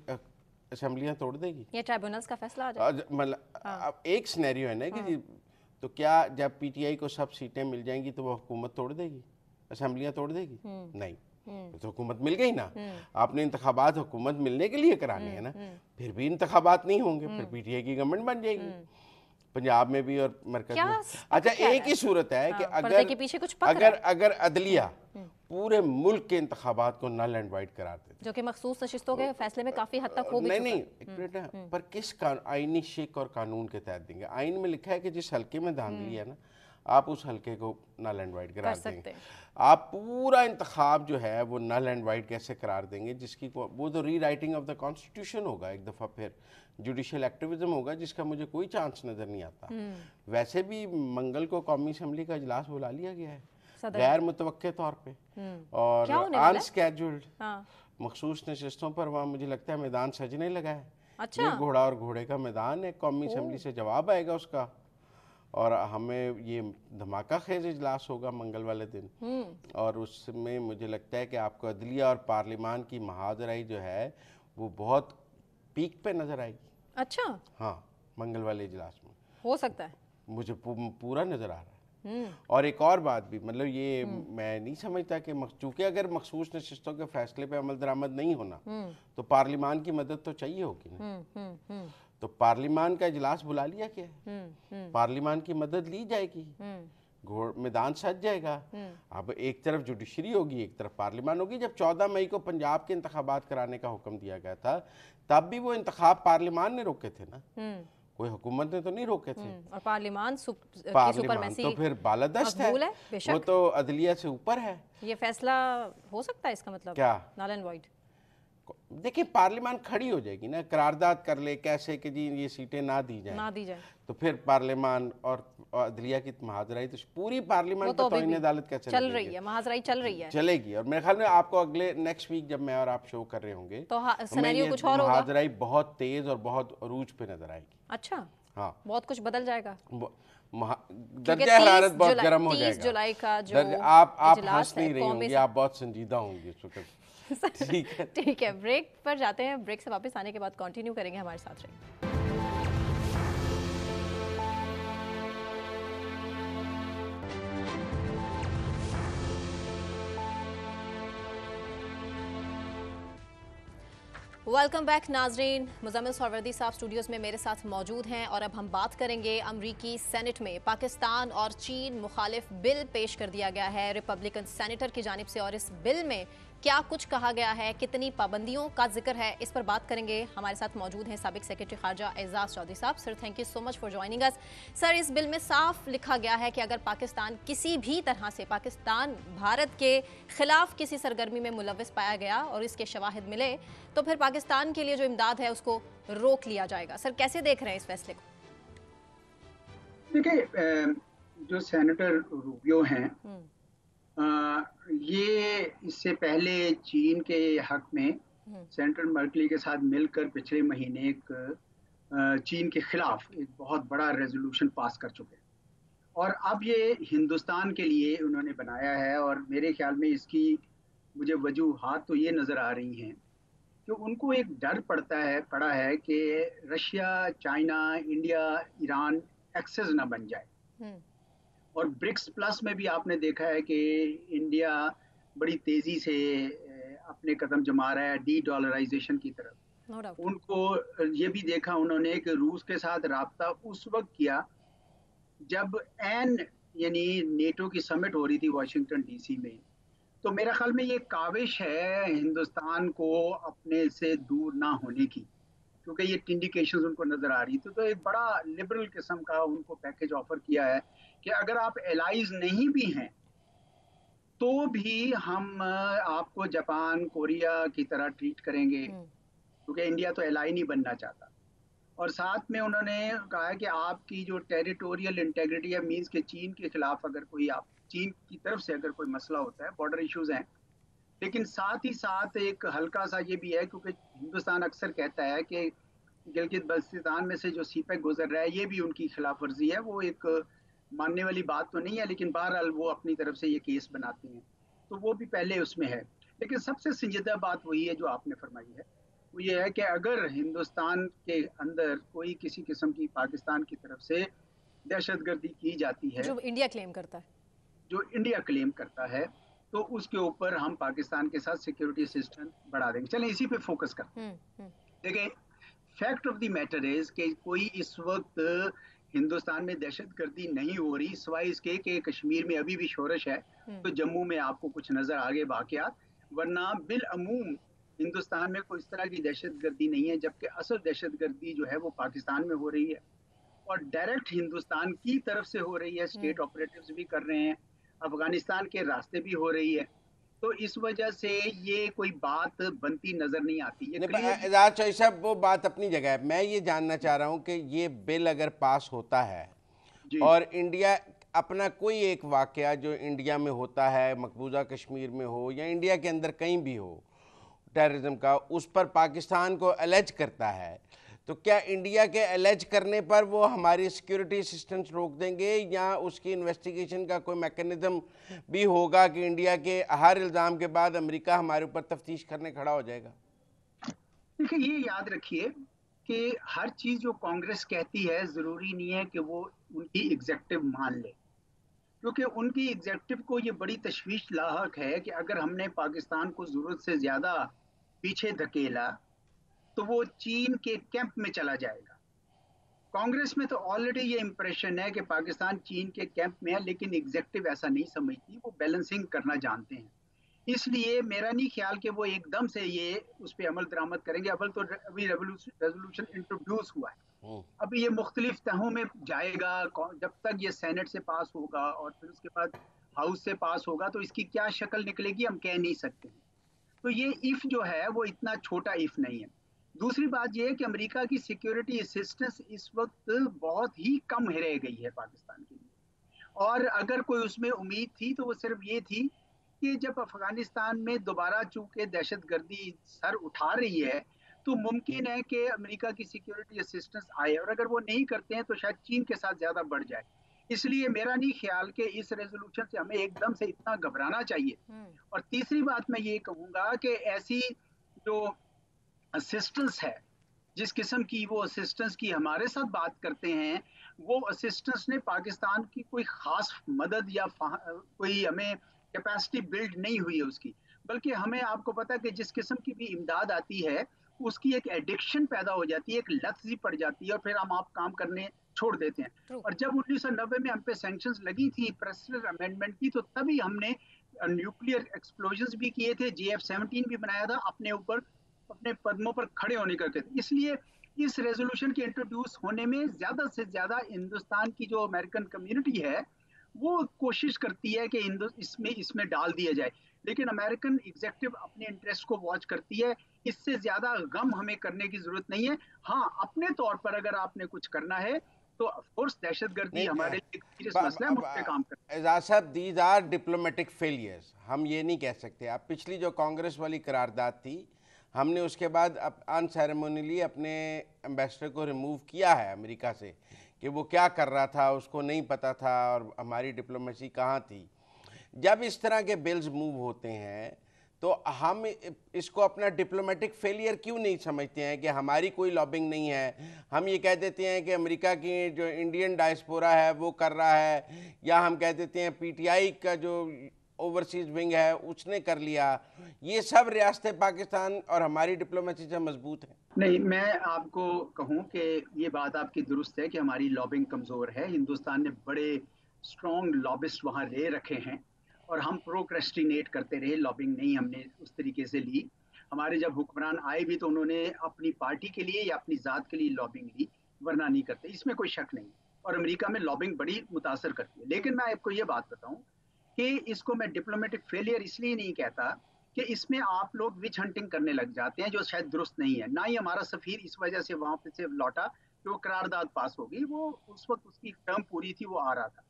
असेंबलियां तोड़ देगी? ये ट्राइब्यूनल्स का फैसला आ जाए। मतलब अब एक सिनेरियो है ना कि तो क्या जब पीटीआई को सब सीटें मिल जाएंगी तो वो हुकूमत तोड़ देगी, असेंबलियां तोड़ देगी? नहीं, तो हुकूमत मिल गई ना। आपने इंतखाबात हुकूमत मिलने के लिए कराने हैं ना, फिर भी इंतखाबात नहीं होंगे, फिर पीटीआई की गवर्नमेंट बन जाएगी पंजाब में भी और मरकज में। अच्छा एक ही सूरत है कि अगर अदलिया पूरे मुल्क के इंतखाबात को नल एंड वाइड करार देते, जो कि मखसूस नशिस्तों के फैसले में काफी हद तक हो भी चुका है। नहीं एक मिनट है, पर किस आईनी शिक और कानून के तहत देंगे? आइन में लिखा है कि जिस हल्के में धांधली है ना, आप उस हल्के को नल एंड वाइड करार देंगे। आप पूरा इंतखाब जो है वो नल एंड वाइड कैसे करार देंगे? जिसकी वो तो री राइटिंग ऑफ द कॉन्स्टिट्यूशन होगा एक दफ़ा, फिर जुडिशियल एक्टिविज्म होगा जिसका मुझे कोई चांस नज़र नहीं आता। वैसे भी मंगल को कौमी असम्बली का इजलास बुला लिया गया है गैर मुतवक्के तौर पे और अनस्केड्यूल्ड मखसूस नशिस्तों पर। वहाँ मुझे लगता है मैदान सजने लगा है अच्छा। ये घोड़ा और घोड़े का मैदान है, कौमी असेंबली से जवाब आएगा उसका, और हमें ये धमाका खेज इजलास होगा मंगल वाले दिन, और उसमें मुझे लगता है कि आपको अदलिया और पार्लिमान की महाजराई जो है वो बहुत पीक पे नजर आएगी। अच्छा, हाँ, मंगल वाले इजलास में हो सकता है, मुझे पूरा नजर आ रहा है। और एक और बात भी, मतलब ये मैं नहीं समझता कि चूंकि अगर मखसूस नशिस्तों के फैसले पे अमल दरामद नहीं होना तो पार्लिमान की मदद तो चाहिए होगी ना। तो पार्लिमान का इजलास बुला लिया क्या है, पार्लिमान की मदद ली जाएगी, मैदान सज जाएगा। अब एक तरफ जुडिशरी होगी, एक तरफ पार्लिमान होगी। जब 14 मई को पंजाब के इंतखाबात कराने का हुक्म दिया गया था तब भी वो इंतखाब पार्लिमान ने रोके थे ना, कोई हुकूमत ने तो नहीं रोके थे। और पार्लिमान तो फिर बालादस्त है, वो तो अदलिया से ऊपर है। ये फैसला हो सकता है, इसका मतलब क्या नल एंड वॉइड? देखिए, पार्लियामान खड़ी हो जाएगी ना, करारदाद कर ले कैसे कि जी ये सीटें ना दी जाए, तो फिर पार्लियामान और अदलिया की महाजराई तो पूरी पार्लियामान तो तौहीन अदालत कैसे चल रही है, महाजराई चल रही है, चलेगी। और मेरे ख्याल में आपको अगले नेक्स्ट वीक जब मैं और आप शो कर रहे होंगे तो सिनेरियो कुछ और होगा, महाजराई बहुत तेज और बहुत अरूज पे नजर आएगी। अच्छा, हाँ, बहुत कुछ बदल जाएगा, दर्जा हरारत बहुत गर्म हो जाएगा। 30 जुलाई का जो आप हंस नहीं रही होंगी, आप बहुत संजीदा होंगी इस वक्त। ठीक है, ब्रेक पर जाते हैं, ब्रेक से वापस आने के बाद कंटिन्यू करेंगे, हमारे साथ रहिए। वेलकम बैक नाजरीन, मुजम्मिल सरवर्दी साहब स्टूडियोज में मेरे साथ मौजूद हैं और अब हम बात करेंगे अमरीकी सेनेट में पाकिस्तान और चीन मुखालिफ बिल पेश कर दिया गया है रिपब्लिकन सेनेटर की जानिब से, और इस बिल में क्या कुछ कहा गया है, कितनी पाबंदियों का जिक्र है, इस पर बात करेंगे। हमारे साथ मौजूद हैं साबिक सेक्रेटरी खारजा एजाज चौधरी साहब। Sir, thank you so much for joining us. Sir, इस बिल में साफ लिखा गया है कि अगर पाकिस्तान किसी भी तरह से पाकिस्तान भारत के खिलाफ किसी सरगर्मी में मुलव्वस पाया गया और इसके शवाहिद मिले तो फिर पाकिस्तान के लिए जो इमदाद है उसको रोक लिया जाएगा। सर, कैसे देख रहे हैं इस फैसले को? देखिए, जो सेनेटर रूबियो हैं, ये इससे पहले चीन के हक में सेनेटर मर्कली के साथ मिलकर पिछले महीने एक चीन के खिलाफ एक बहुत बड़ा रेजोल्यूशन पास कर चुके हैं, और अब ये हिंदुस्तान के लिए उन्होंने बनाया है। और मेरे ख्याल में इसकी मुझे वजूहात तो ये नज़र आ रही हैं कि उनको एक डर पड़ा है कि Russia, China, India, Iran axis ना बन जाए। और ब्रिक्स प्लस में भी आपने देखा है कि इंडिया बड़ी तेजी से अपने कदम जमा रहा है डी डॉलराइजेशन की तरफ। उनको ये भी देखा उन्होंने कि रूस के साथ राब्ता उस वक्त किया जब यानी नेटो की समिट हो रही थी वाशिंगटन डीसी में। तो मेरा ख्याल में ये काविश है हिंदुस्तान को अपने से दूर ना होने की, क्योंकि ये इंडिकेशंस उनको नजर आ रही थी। तो एक बड़ा लिबरल किस्म का उनको पैकेज ऑफर किया है कि अगर आप एलाइज नहीं भी हैं तो भी हम आपको जापान, कोरिया की तरह ट्रीट करेंगे, क्योंकि इंडिया तो एलाई नहीं बनना चाहता। और साथ में उन्होंने कहा कि आपकी जो टेरिटोरियल इंटेग्रिटी है, मीन्स के चीन के खिलाफ अगर कोई चीन की तरफ से अगर कोई मसला होता है, बॉर्डर इश्यूज हैं, लेकिन साथ ही साथ एक हल्का सा ये भी है क्योंकि हिंदुस्तान अक्सर कहता है कि गिलगित बल्तिस्तान में से जो सीपेक गुजर रहा है ये भी उनकी खिलाफ वर्जी है। वो एक मानने वाली बात तो नहीं है, लेकिन बहरहाल वो अपनी तरफ से ये केस बनाते हैं, तो वो भी पहले उसमें है। लेकिन सबसे संजीदा बात वही है जो आपने फरमाई है, वो ये है कि अगर हिंदुस्तान के अंदर कोई किसी किस्म की पाकिस्तान की तरफ से दहशतगर्दी की जाती है, जो इंडिया क्लेम करता है, तो उसके ऊपर हम पाकिस्तान के साथ सिक्योरिटी असिस्टेंस बढ़ा देंगे। चलें इसी पे फोकस करते हैं। देखिए, fact of the matter is कि कोई इस वक्त हिंदुस्तान में दहशतगर्दी नहीं हो रही, सिवाय इसके कि कश्मीर में अभी भी शोरश है, तो जम्मू में आपको कुछ नजर आगे वाकयात, वरना बिल अमूम हिंदुस्तान में कोई इस तरह की दहशतगर्दी नहीं है। जबकि असल दहशतगर्दी जो है वो पाकिस्तान में हो रही है और डायरेक्ट हिंदुस्तान की तरफ से हो रही है, स्टेट ऑपरेटिव्स भी कर रहे हैं, अफगानिस्तान के रास्ते भी हो रही है। तो इस वजह से ये कोई बात बनती नजर नहीं आती। एजाज चौधरी साहब, वो बात अपनी जगह है। मैं ये जानना चाह रहा हूँ कि ये बिल अगर पास होता है और इंडिया अपना कोई एक वाकया जो इंडिया में होता है, मकबूजा कश्मीर में हो या इंडिया के अंदर कहीं भी हो, टेररिज्म का, उस पर पाकिस्तान को एलेज करता है, तो क्या इंडिया के एलेज करने पर वो हमारी सिक्योरिटी असिस्टेंस रोक देंगे, या उसकी इन्वेस्टिगेशन का कोई मैकेनिज्म भी होगा कि इंडिया के हर इल्ज़ाम के बाद अमेरिका हमारे ऊपर तफ्तीश करने खड़ा हो जाएगा? देखिए, ये याद रखिए कि हर चीज जो कांग्रेस कहती है जरूरी नहीं है कि वो उनकी एग्जेक्टिव मान ले, क्योंकि उनकी एग्जेक्टिव को ये बड़ी तशवीश लाहक है कि अगर हमने पाकिस्तान को जरूरत से ज्यादा पीछे धकेला तो वो चीन के कैंप में चला जाएगा। कांग्रेस में तो ऑलरेडी ये इंप्रेशन है कि पाकिस्तान चीन के कैंप में है, लेकिन एग्जेक्टिव ऐसा नहीं समझती, वो बैलेंसिंग करना जानते हैं। इसलिए मेरा नहीं ख्याल कि वो एकदम से ये उस पर अमल दरामद करेंगे। अव्वल तो अभी रेजोल्यूशन इंट्रोड्यूस हुआ है, अभी ये मुख्तलिफ तहों में जाएगा, जब तक ये सेनेट से पास होगा और फिर उसके बाद हाउस से पास होगा तो इसकी क्या शक्ल निकलेगी हम कह नहीं सकते। तो ये इफ जो है वो इतना छोटा इफ नहीं है। दूसरी बात यह है कि अमेरिका की सिक्योरिटी असिस्टेंस इस वक्त बहुत ही कम रह गई है पाकिस्तान के लिए, और अगर कोई उसमें उम्मीद थी तो वो सिर्फ ये थी कि जब अफगानिस्तान में दोबारा चूंकि दहशतगर्दी सर उठा रही है तो मुमकिन है कि अमेरिका की सिक्योरिटी असिस्टेंस आए, और अगर वो नहीं करते हैं तो शायद चीन के साथ ज्यादा बढ़ जाए। इसलिए मेरा नहीं ख्याल कि इस रेजोल्यूशन से हमें एकदम से इतना घबराना चाहिए। और तीसरी बात मैं ये कहूंगा कि ऐसी जो असिस्टेंस है, जिस किस्म की वो असिस्टेंस की हमारे साथ बात करते हैं, वो असिस्टेंस ने पाकिस्तान की कोई खास मदद या कोई हमें कैपेसिटी बिल्ड नहीं हुई है उसकी, बल्कि हमें, आपको पता है कि जिस किस्म की भी इमदाद आती है उसकी एक एडिक्शन पैदा हो जाती है, एक लत सी पड़ जाती है, और फिर हम आप काम करने छोड़ देते हैं। और जब 1990 में हम पे सैंक्शंस लगी थी प्रेसिडेंट अमेंडमेंट की, तो तभी हमने न्यूक्लियर एक्सप्लोजन्स भी किए थे, JF-17 भी बनाया था अपने ऊपर, अपने कदमों पर खड़े होने करके। इसलिए इस रेजोल्यूशन के इंट्रोड्यूस होने में ज्यादा से ज्यादा हिंदुस्तान की जो अमेरिकन कम्युनिटी है वो कोशिश करती है कि इसमें डाल दिया जाए, लेकिन अमेरिकन एग्जीक्यूटिव अपने इंटरेस्ट को वॉच करती है। इससे ज्यादा गम हमें करने की जरूरत नहीं है। हाँ, अपने तौर पर अगर आपने कुछ करना है तो ऑफ कोर्स दहशतगर्दी हमारे लिए एक सीरियस मसला है, हम उस पे काम करते हैं। एजाज साहब, दीज आर डिप्लोमेटिक फेलियर्स, हम ये नहीं कह सकते। अब पिछली जो कांग्रेस वाली करारदाद थी, हमने उसके बाद अब अनसेरेमोनियली अपने एम्बेसडर को रिमूव किया है अमेरिका से, कि वो क्या कर रहा था उसको नहीं पता था और हमारी डिप्लोमेसी कहाँ थी। जब इस तरह के बिल्स मूव होते हैं तो हम इसको अपना डिप्लोमेटिक फेलियर क्यों नहीं समझते हैं कि हमारी कोई लॉबिंग नहीं है। हम ये कह देते हैं कि अमेरिका की जो इंडियन डायस्पोरा है वो कर रहा है, या हम कह देते हैं PTI का जो ओवरसीज विंग है उसने कर लिया। ये सब रियासतें पाकिस्तान और हमारी डिप्लोमेसी से मजबूत है। नहीं, मैं आपको कहूं कि ये बात आपकी दुरुस्त है कि हमारी लॉबिंग कमजोर है। हिंदुस्तान ने बड़े स्ट्रॉन्ग लॉबिस्ट वहां ले रखे हैं और हम प्रोक्रेस्टिनेट करते रहे, लॉबिंग नहीं हमने उस तरीके से ली। हमारे जब हुक्मरान आए भी तो उन्होंने अपनी पार्टी के लिए या अपनी जात के लिए लॉबिंग ली, वरना नहीं करते, इसमें कोई शक नहीं। और अमेरिका में लॉबिंग बड़ी मुतासर करती है। लेकिन मैं आपको ये बात बताऊं कि इसको मैं डिप्लोमेटिक फेलियर इसलिए नहीं कहता कि इसमें आप लोग विच हंटिंग करने लग जाते हैं, जो शायद दुरुस्त नहीं है। ना ही हमारा सफीर इस वजह से वहां पे से लौटा कि वो करारदाद पास हो गई, वो उस वक्त उसकी टर्म पूरी थी, वो आ रहा था।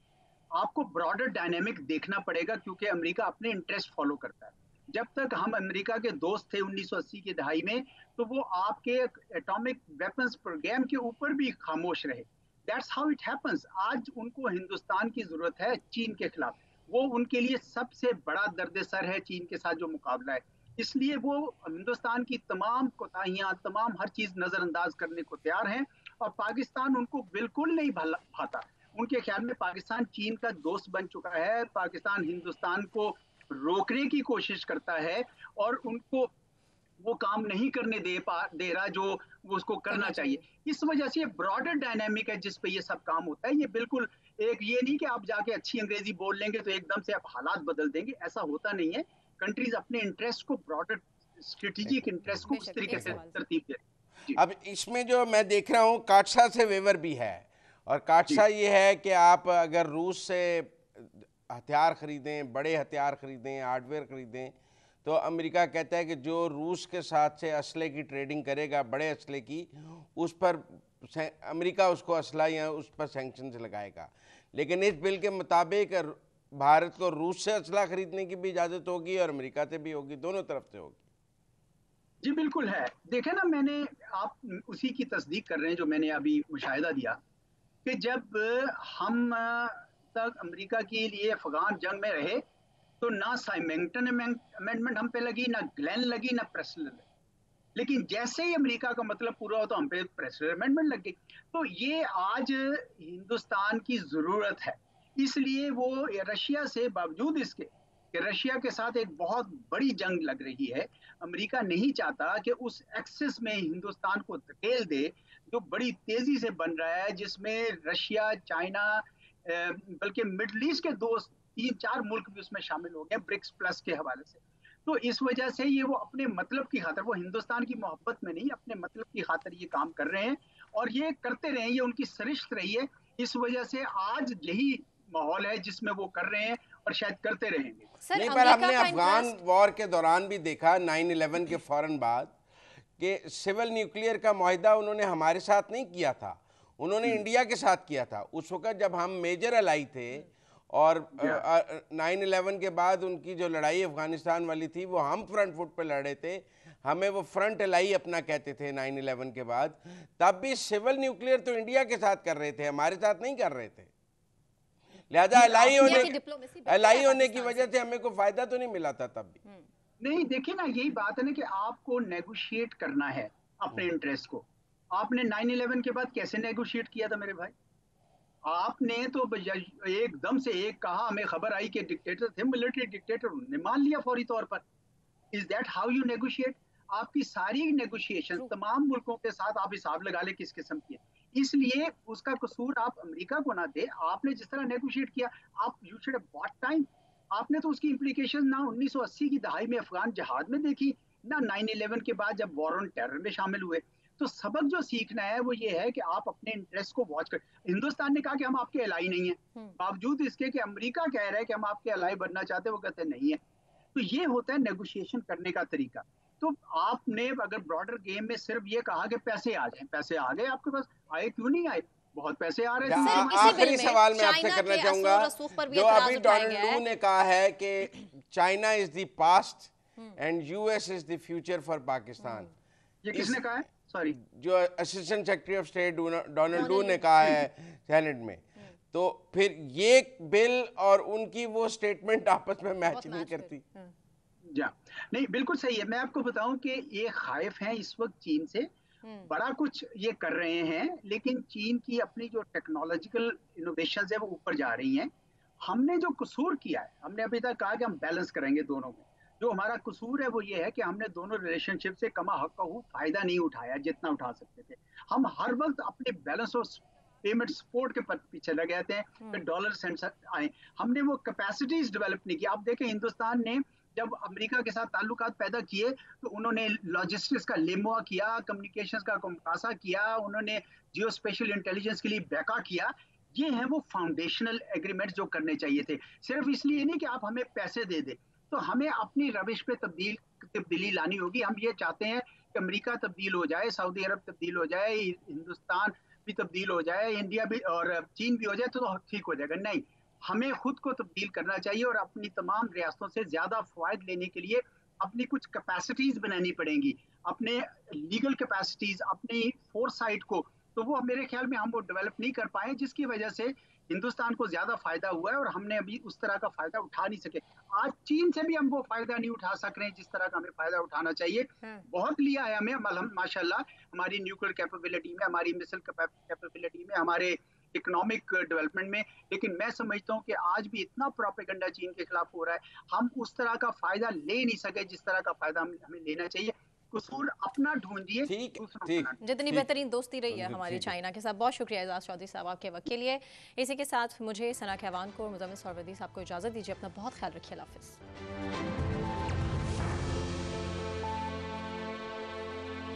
आपको ब्रॉडर डायनेमिक देखना पड़ेगा, क्योंकि अमेरिका अपने इंटरेस्ट फॉलो करता है। जब तक हम अमेरिका के दोस्त थे 1980 की दहाई में, तो वो आपके एटॉमिक वेपन्स प्रोग्राम के ऊपर भी खामोश रहे। That's how it happens. आज उनको हिंदुस्तान की जरूरत है चीन के खिलाफ, वो उनके लिए सबसे बड़ा दर्द सर है चीन के साथ जो मुकाबला है। इसलिए वो हिंदुस्तान की तमाम कोताहियां, तमाम हर चीज नजरअंदाज करने को तैयार हैं, और पाकिस्तान उनको बिल्कुल नहीं भाता। उनके ख्याल में पाकिस्तान चीन का दोस्त बन चुका है, पाकिस्तान हिंदुस्तान को रोकने की कोशिश करता है और उनको वो काम नहीं करने दे रहा जो वो उसको करना चाहिए। इस वजह से ये ब्रॉडर डायनामिक है जिस पे ये सब काम होता है। ये बिल्कुल एक ये नहीं कि आप जाके अच्छी अंग्रेजी बोल लेंगे तो एकदम से आप हालात बदल देंगे, ऐसा होता नहीं है। कंट्रीज अपने इंटरेस्ट को, ब्रॉडर स्ट्रेटेजिक इंटरेस्ट को उस तरीके से तरतीब दे। अब इसमें जो मैं देख रहा हूँ काटसा से वेवर भी है, और काटसा ये है कि आप अगर रूस से हथियार खरीदें, बड़े हथियार खरीदें, हार्डवेयर खरीदें, तो अमेरिका कहता है कि जो रूस के साथ से असले की ट्रेडिंग करेगा, बड़े असले की, उस पर अमेरिका उसको असला या उस पर सैंक्शंस लगाएगा। लेकिन इस बिल के मुताबिक भारत को रूस से असला खरीदने की भी इजाज़त होगी और अमेरिका से भी होगी, दोनों तरफ से होगी। जी बिल्कुल है। देखें ना, मैंने आप उसी की तस्दीक कर रहे हैं जो मैंने अभी मुशाहिदा दिया कि जब हम तक अमेरिका के लिए अफगान जंग में रहे तो ना साइमंगटन अमेंडमेंट हम पे लगी, ना ग्लेन लगी, ना प्रेस्टन लगी। लेकिन जैसे ही अमेरिका का मतलब पूरा हो तो हम पे प्रेशर अमेंडमेंट लग गई। तो ये आज हिंदुस्तान की जरूरत है, इसलिए वो रशिया से, बावजूद इसके कि रशिया के साथ एक बहुत बड़ी जंग लग रही है, अमेरिका नहीं चाहता कि उस एक्सेस में हिंदुस्तान को धकेल दे जो बड़ी तेजी से बन रहा है, जिसमें रशिया, चाइना, बल्कि मिडल ईस्ट के दो तीन चार मुल्क भी उसमें शामिल हो गए ब्रिक्स प्लस के हवाले से। तो इस वजह से ये वो अपने मतलब की खातर, वो हिंदुस्तान की मोहब्बत में नहीं, अपने मतलब की खातर ये काम कर रहे हैं और ये करते रहे, ये उनकी सरिश्त रही है। इस वजह से आज यही माहौल है जिसमें वो कर रहे हैं और शायद करते रहेंगे। नहीं, पर हमने अफगान वॉर के दौरान भी देखा 9/11 के फौरन बाद कि सिविल न्यूक्लियर का मुआहिदा उन्होंने हमारे साथ नहीं किया था, उन्होंने इंडिया के साथ किया था। उस वक्त जब हम मेजर अलाई थे और 9/11 के बाद उनकी जो लड़ाई अफगानिस्तान वाली थी वो हम फ्रंट फुट पे लड़े थे, हमें वो फ्रंट अलाई अपना कहते थे 9/11 के बाद। तब भी सिविल न्यूक्लियर तो इंडिया के साथ कर रहे थे, हमारे साथ नहीं कर रहे थे। लिहाजा अलाई होने की वजह से हमें कोई फायदा तो नहीं मिला था तब भी। नहीं, देखिए ना, यही बात है ना कि आपको नेगोशिएट करना है अपने इंटरेस्ट को। आपने 9/11 के बाद कैसे नेगोशिएट किया था मेरे भाई? आपने तो एकदम से एक कहा, हमें खबर आई कि डिक्टेटर थे, मिलिट्री डिक्टेटर, उन्होंने मान लिया फौरी तौर पर। Is that how you negotiate? आपकी सारी नेगोशिएशन तमाम मुल्कों के साथ आप हिसाब लगा ले किस किस्म की है। इसलिए उसका कसूर आप अमेरिका को ना दे। आपने जिस तरह नेगोशिएट किया, आप you should have bought time. आपने तो उसकी इम्प्लीकेशन ना 1980 की दहाई में अफगान जहाद में देखी, ना 9/11 के बाद जब वॉर ऑन टेरर में शामिल हुए। तो सबक जो सीखना है वो ये है कि आप अपने इंटरेस्ट को वॉच कर। हिंदुस्तान ने कहा कि हम आपके एलाई नहीं है, बावजूद इसके कि अमेरिका कह रहा है कि हम आपके एलाई बनना चाहते हैं, वो कहते नहीं है। तो ये होता है नेगोशिएशन करने का तरीका। तो आपने अगर ब्रॉडर गेम में सिर्फ ये कहा कि पैसे आ जाएं, पैसे आ गए आपके पास, आए क्यों नहीं आए? बहुत पैसे आ रहे थे। आखिरी सवाल मैं आपसे करना चाहूंगा, जो अभी डोनाल्ड लू ने कहा है कि China is the past and US is the future for Pakistan, ये किसने कहा है? सॉरी, जो assistant secretary of state Donald लू ने कहा है सेनेट में। तो फिर ये बिल और उनकी वो स्टेटमेंट आपस में मैच नहीं करती। जा नहीं, बिल्कुल सही है। मैं आपको बताऊं कि ये खाइफ हैं इस वक्त चीन से, बड़ा कुछ ये कर रहे हैं, लेकिन चीन की अपनी जो टेक्नोलॉजिकल इनोवेशंस है वो ऊपर जा रही हैं। हमने जो कसूर किया है, हमने अभी तक कहा कि हम बैलेंस करेंगे दोनों में। जो हमारा कसूर है वो ये है कि हमने दोनों रिलेशनशिप से कमा हक का फायदा नहीं उठाया जितना उठा सकते थे। हम हर वक्त अपने बैलेंस और पेमेंट सपोर्ट के पीछे लगे रहते हैं कि डॉलर सेंट्स आए। हमने वो कैपेसिटीज डेवलप नहीं की। आप देखें, हिंदुस्तान ने जब अमेरिका के साथ ताल्लुकात पैदा किए तो उन्होंने लॉजिस्टिक्स का लेमुआ किया, कम्युनिकेशंस का कम्पासा किया, उन्होंने जियो स्पेशल इंटेलिजेंस के लिए बैका किया। ये हैं वो फाउंडेशनल एग्रीमेंट जो करने चाहिए थे। सिर्फ इसलिए नहीं कि आप हमें पैसे दे दे। तो हमें अपनी रविश पे तब्दीली लानी होगी। हम ये चाहते हैं कि अमेरिका तब्दील हो जाए, सऊदी अरब तब्दील हो जाए, हिंदुस्तान भी तब्दील हो जाए, इंडिया भी और चीन भी हो जाए तो ठीक हो जाएगा। नहीं, हमें खुद को तब्दील करना चाहिए और अपनी तमाम रियासतों से ज्यादा फायदा लेने के लिए अपनी कुछ कैपेसिटीज बनानी पड़ेंगी, अपने लीगल कैपेसिटीज, अपनी फोरसाइट को। तो वो मेरे ख्याल में हम वो डेवलप नहीं कर पाए, जिसकी वजह से हिंदुस्तान को ज्यादा फायदा हुआ है और हमने अभी उस तरह का फायदा उठा नहीं सके। आज चीन से भी हम वो फायदा नहीं उठा सक रहे हैं जिस तरह का हमें फायदा उठाना चाहिए। बहुत लिया है हमें माशाल्लाह, हमारी न्यूक्लियर कैपेबिलिटी में, हमारी मिसाइल कैपेबिलिटी में, हमारे इकोनॉमिक डेवलपमेंट में। लेकिन मैं समझता हूँ कि आज भी इतना प्रोपेगेंडा चीन के खिलाफ हो रहा है, हम उस तरह का फायदा ले नहीं सके जिस तरह का फायदा हमें लेना चाहिए। कसूर अपना ढूंढिए। जितनी बेहतरीन दोस्ती रही है हमारी चाइना के साथ। बहुत शुक्रिया एजाज चौधरी साहब आपके वक्त के लिए। इसी के साथ मुझे सना कहवान को और मुजम्मिल सरवदी साहब को इजाज़त दीजिए। अपना बहुत ख्याल रखिए। अल्लाह हाफ़िज़।